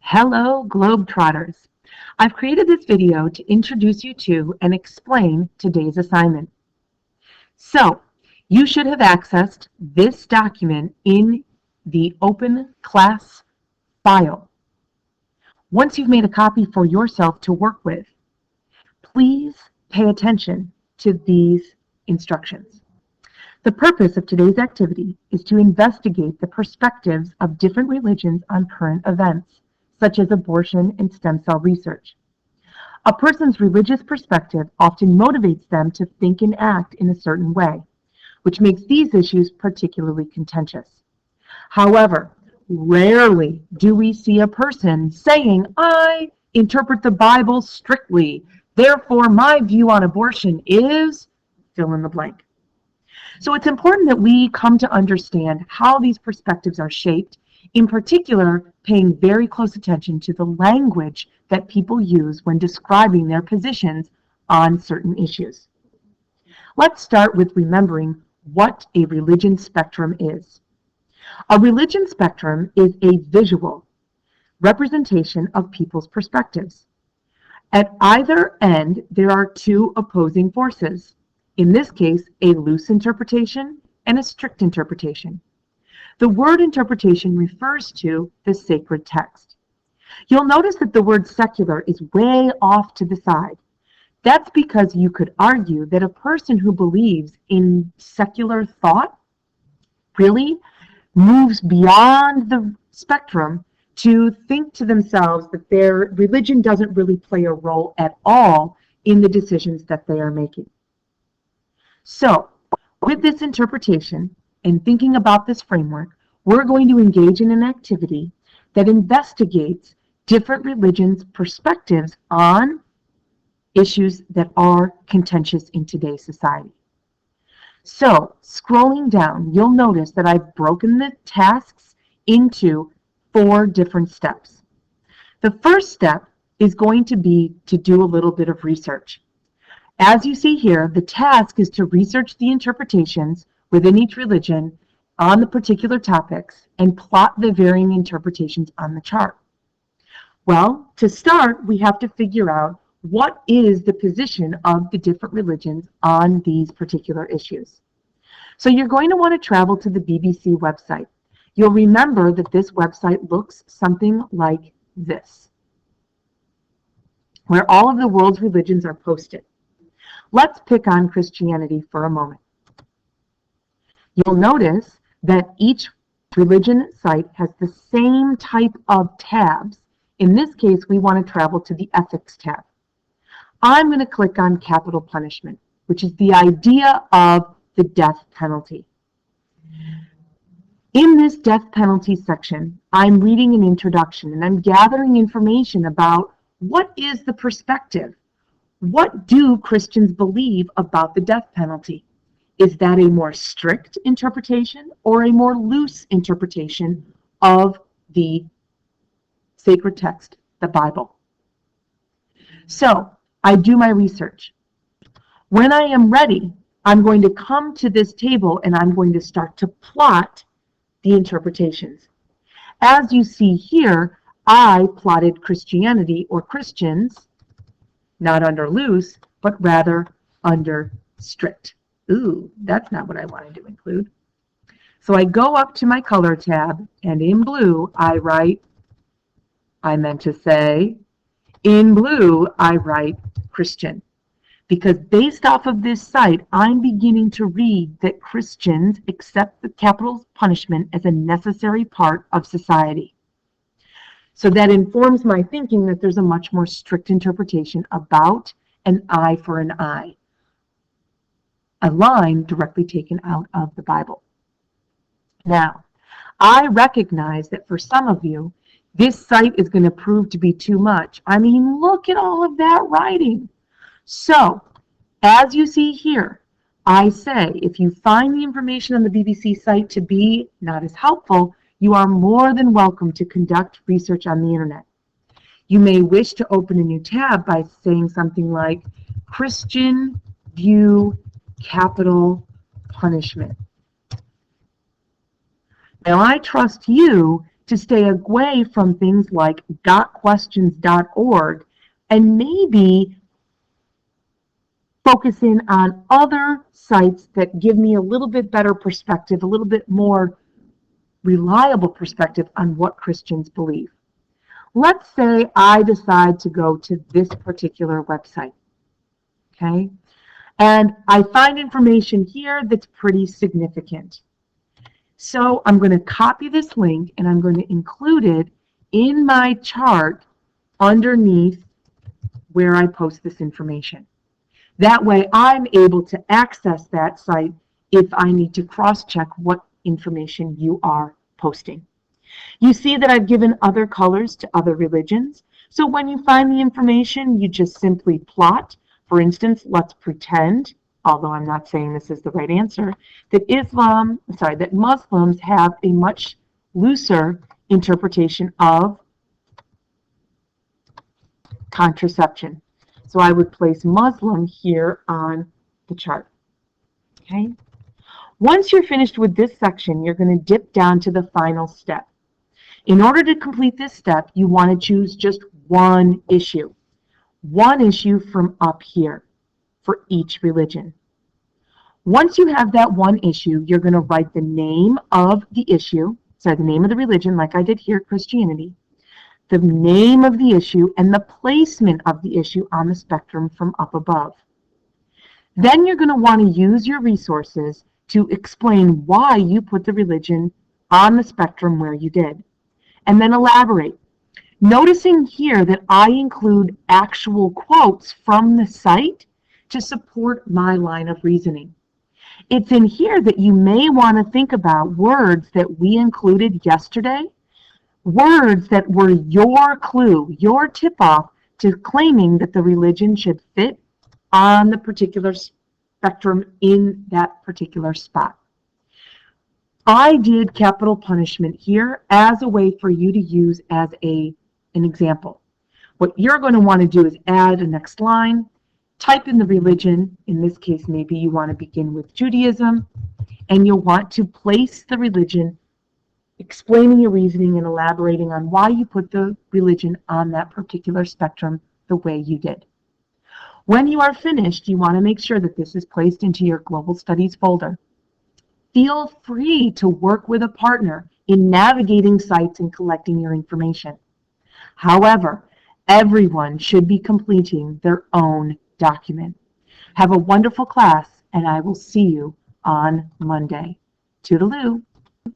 Hello, Globetrotters. I've created this video to introduce you to and explain today's assignment. So, you should have accessed this document in the Open Class file. Once you've made a copy for yourself to work with, please pay attention to these instructions. The purpose of today's activity is to investigate the perspectives of different religions on current events, such as abortion and stem cell research. A person's religious perspective often motivates them to think and act in a certain way, which makes these issues particularly contentious. However, rarely do we see a person saying, "I interpret the Bible strictly, therefore my view on abortion is," fill in the blank. So it's important that we come to understand how these perspectives are shaped, in particular, paying very close attention to the language that people use when describing their positions on certain issues. Let's start with remembering what a religion spectrum is. A religion spectrum is a visual representation of people's perspectives. At either end, there are two opposing forces. In this case, a loose interpretation and a strict interpretation. The word interpretation refers to the sacred text. You'll notice that the word secular is way off to the side. That's because you could argue that a person who believes in secular thought really moves beyond the spectrum to think to themselves that their religion doesn't really play a role at all in the decisions that they are making. So, with this interpretation and thinking about this framework, we're going to engage in an activity that investigates different religions' perspectives on issues that are contentious in today's society. So, scrolling down, you'll notice that I've broken the tasks into 4 different steps. The first step is going to be to do a little bit of research. As you see here, the task is to research the interpretations within each religion on the particular topics and plot the varying interpretations on the chart. Well, to start, we have to figure out what is the position of the different religions on these particular issues. So you're going to want to travel to the BBC website. You'll remember that this website looks something like this, where all of the world's religions are posted. Let's pick on Christianity for a moment. You'll notice that each religion site has the same type of tabs. In this case, we want to travel to the Ethics tab. I'm going to click on capital punishment, which is the idea of the death penalty. In this death penalty section, I'm reading an introduction and I'm gathering information about what is the perspective. What do Christians believe about the death penalty? Is that a more strict interpretation or a more loose interpretation of the sacred text, the Bible? So, I do my research. When I am ready, I'm going to come to this table and I'm going to start to plot the interpretations. As you see here, I plotted Christianity or Christians, not under loose, but rather under strict. Ooh, that's not what I wanted to include. So I go up to my color tab, and in blue, I write Christian. Because based off of this site, I'm beginning to read that Christians accept the capital punishment as a necessary part of society. So that informs my thinking that there's a much more strict interpretation about an eye for an eye, a line directly taken out of the Bible. Now, I recognize that for some of you, this site is going to prove to be too much. I mean, look at all of that writing. So, as you see here, I say if you find the information on the BBC site to be not as helpful, you are more than welcome to conduct research on the internet. You may wish to open a new tab by saying something like Christian view capital punishment. Now I trust you to stay away from things like gotquestions.org and maybe focus in on other sites that give me a little bit better perspective, a little bit more reliable perspective on what Christians believe. Let's say I decide to go to this particular website, okay? And I find information here that's pretty significant. So I'm going to copy this link and I'm going to include it in my chart underneath where I post this information. That way I'm able to access that site if I need to cross-check what information you are posting. You see that I've given other colors to other religions. So when you find the information, you just simply plot. For instance, let's pretend, although I'm not saying this is the right answer, that Muslims have a much looser interpretation of contraception. So I would place Muslim here on the chart. Okay. Once you're finished with this section, you're going to dip down to the final step. In order to complete this step, you want to choose just one issue from up here for each religion. Once you have that one issue, you're going to write the name of the the name of the religion, like I did here, Christianity, the name of the issue, and the placement of the issue on the spectrum from up above. Then you're going to want to use your resources to explain why you put the religion on the spectrum where you did, and then elaborate. Noticing here that I include actual quotes from the site to support my line of reasoning. It's in here that you may want to think about words that we included yesterday, words that were your clue, your tip-off to claiming that the religion should fit on the particular spectrum in that particular spot. I did capital punishment here as a way for you to use as an example. What you're going to want to do is add a next line, type in the religion. In this case, maybe you want to begin with Judaism, and you'll want to place the religion, explaining your reasoning and elaborating on why you put the religion on that particular spectrum the way you did. When you are finished, you want to make sure that this is placed into your Global Studies folder. Feel free to work with a partner in navigating sites and collecting your information. However, everyone should be completing their own document. Have a wonderful class, and I will see you on Monday. Toodaloo.